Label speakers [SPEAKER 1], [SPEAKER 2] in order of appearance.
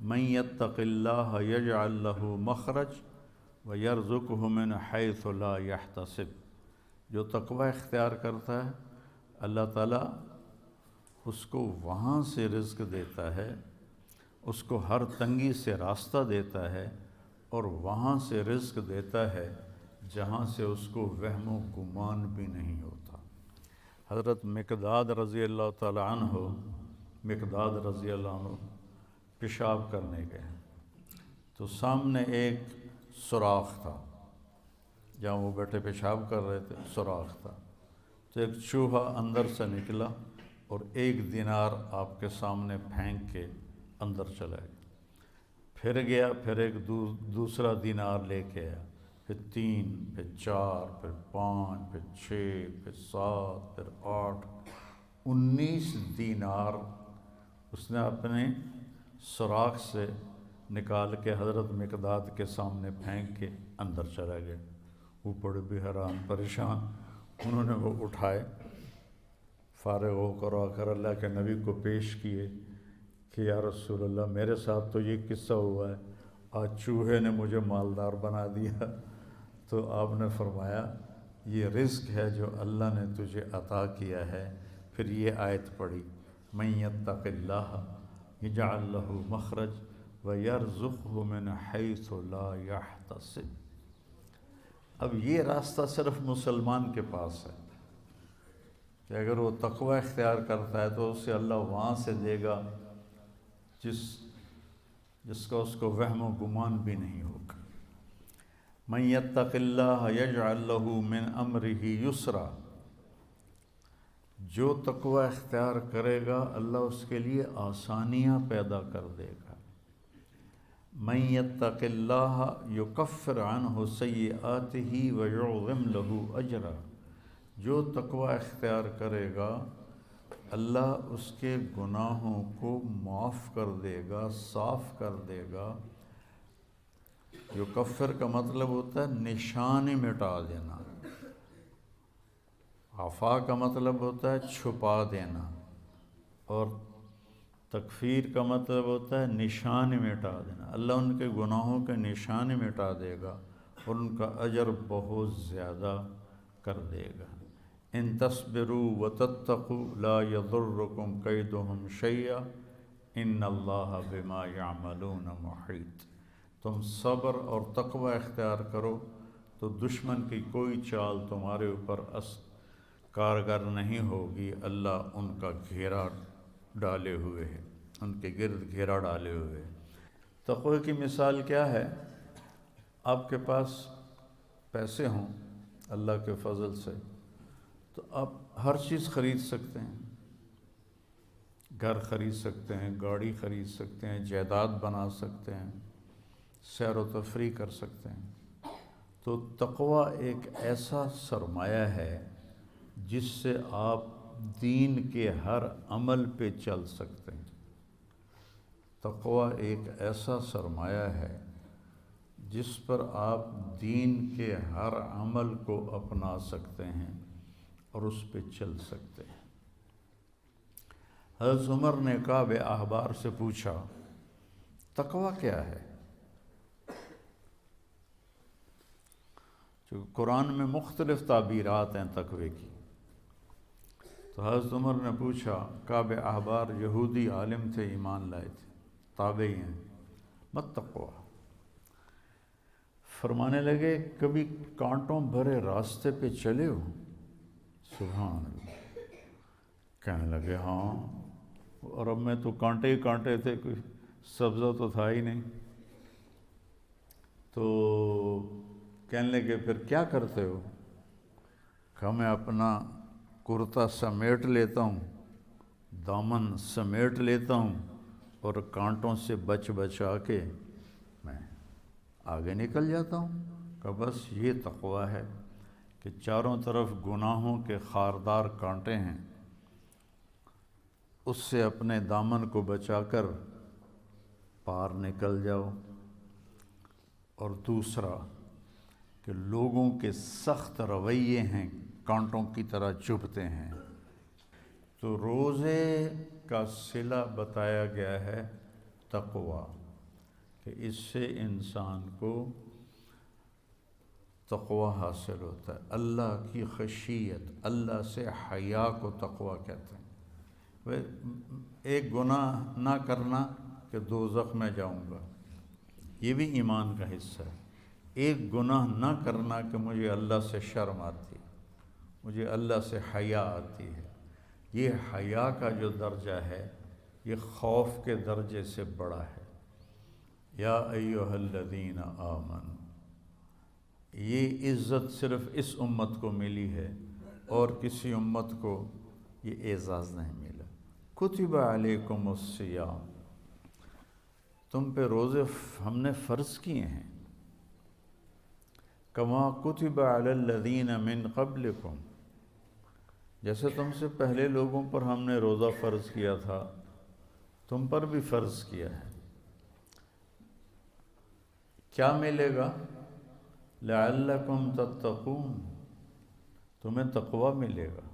[SPEAKER 1] من یتق اللہ یجعل لہ مخرج ویرزقہ من حیث لا یحتسب، جو تقوی اختیار کرتا ہے اللہ تعالیٰ اس کو وہاں سے رزق دیتا ہے، اس کو ہر تنگی سے راستہ دیتا ہے، اور وہاں سے رزق دیتا ہے جہاں سے اس کو وہم و گمان بھی نہیں ہوتا۔ حضرت مقداد رضی اللہ تعالیٰ عنہ پیشاب کرنے گئے تو سامنے ایک سوراخ تھا، جہاں وہ بیٹھے پیشاب کر رہے تھے سوراخ تھا، تو ایک چوہا اندر سے نکلا اور 1 دینار آپ کے سامنے پھینک کے اندر چلا گیا، پھر گیا، پھر ایک دوسرا دینار لے کے آیا، پھر 3، پھر 4، پھر 5، پھر 6، پھر 7، پھر 8، 19 دینار اس نے اپنے سوراخ سے نکال کے حضرت مقداد کے سامنے پھینک کے اندر چلا گیا۔ وہ بڑے بھی حیران پریشان، انہوں نے وہ اٹھائے، فارغ ہو کر آ کر اللہ کے نبی کو پیش کیے کہ یا رسول اللہ میرے ساتھ تو یہ قصہ ہوا ہے، آج چوہے نے مجھے مالدار بنا دیا۔ تو آپ نے فرمایا یہ رزق ہے جو اللہ نے تجھے عطا کیا ہے۔ پھر یہ آیت پڑھی من یتق اللہ یجعل لہ مخرج ویرزقہ من حیث لا یحتسب۔ اب یہ راستہ صرف مسلمان کے پاس ہے کہ اگر وہ تقوی اختیار کرتا ہے تو اسے اللہ وہاں سے دے گا جس کا اس کو وہم و گمان بھی نہیں ہوگا۔ من یتق اللہ یجعل لہ من امرہ یسرا، جو تقوی اختیار کرے گا اللہ اس کے لیے آسانیاں پیدا کر دے گا۔ من یتق اللہ یکفر عنہ سیئاتہ ویعظم لہ اجرا، جو تقوی اختیار کرے گا اللہ اس کے گناہوں کو معاف کر دے گا، صاف کر دے گا۔ یکفر کا مطلب ہوتا ہے نشان مٹا دینا، عفا کا مطلب ہوتا ہے چھپا دینا، اور تکفیر کا مطلب ہوتا ہے نشان مٹا دینا۔ اللہ ان کے گناہوں کے نشان مٹا دے گا اور ان کا اجر بہت زیادہ کر دے گا۔ ان تصبروا وتتقوا لا یضرکم کیدہم شیئا ان اللہ بما یعملون محیط۔ تم صبر اور تقوی اختیار کرو تو دشمن کی کوئی چال تمہارے اوپر کارگر نہیں ہوگی، اللہ ان کا گھیرا ڈالے ہوئے ہے، ان کے گرد گھیرا ڈالے ہوئے ہے۔ تقوی کی مثال کیا ہے؟ آپ کے پاس پیسے ہوں اللہ کے فضل سے تو آپ ہر چیز خرید سکتے ہیں، گھر خرید سکتے ہیں، گاڑی خرید سکتے ہیں، جائیداد بنا سکتے ہیں، سیر و تفریح کر سکتے ہیں۔ تو تقوی ایک ایسا سرمایہ ہے جس سے آپ دین کے ہر عمل پہ چل سکتے ہیں۔ تقوی ایک ایسا سرمایہ ہے جس پر آپ دین کے ہر عمل کو اپنا سکتے ہیں اور اس پہ چل سکتے ہیں۔ حضرت عمر نے کعب احبار سے پوچھا تقوی کیا ہے؟ چونکہ قرآن میں مختلف تعبیرات ہیں تقوی کی، تو حضرت عمر نے پوچھا، کعب احبار یہودی عالم تھے، ایمان لائے تھے، تابعی ہیں، مت تقوی، فرمانے لگے کبھی کانٹوں بھرے راستے پہ چلے ہو؟ سبحان اللہ، کہنے لگے ہاں، اور اب میں تو کانٹے ہی کانٹے تھے، کوئی سبزہ تو تھا ہی نہیں۔ تو کہنے لگے پھر کیا کرتے ہو؟ کہ میں اپنا کرتا سمیٹ لیتا ہوں، دامن سمیٹ لیتا ہوں، اور کانٹوں سے بچا کے میں آگے نکل جاتا ہوں۔ کہ بس یہ تقوی ہے کہ چاروں طرف گناہوں کے خاردار کانٹے ہیں، اس سے اپنے دامن کو بچا کر پار نکل جاؤ۔ اور دوسرا کہ لوگوں کے سخت رویے ہیں، کانٹوں کی طرح چبھتے ہیں، تو روزے کا صلہ بتایا گیا ہے تقوی، کہ اس سے انسان کو تقوی حاصل ہوتا ہے، اللہ کی خشیت، اللہ سے حیا کو تقوی کہتے ہیں۔ ایک گناہ نہ کرنا کہ دوزخ میں جاؤں گا، یہ بھی ایمان کا حصہ ہے۔ ایک گناہ نہ کرنا کہ مجھے اللہ سے شرم آتی، مجھے اللہ سے حیا آتی ہے، یہ حیا کا جو درجہ ہے یہ خوف کے درجے سے بڑا ہے۔ یا ایھا الذین آمنوا، یہ عزت صرف اس امت کو ملی ہے اور کسی امت کو یہ اعزاز نہیں ملا۔ کتب علیکم الصیام، تم پہ روزے ہم نے فرض کیے ہیں، کما کتب علی الذین من قبلکم، جیسے تم سے پہلے لوگوں پر ہم نے روزہ فرض کیا تھا تم پر بھی فرض کیا ہے۔ کیا ملے گا؟ لعلکم تتقون، تمہیں تقوی ملے گا۔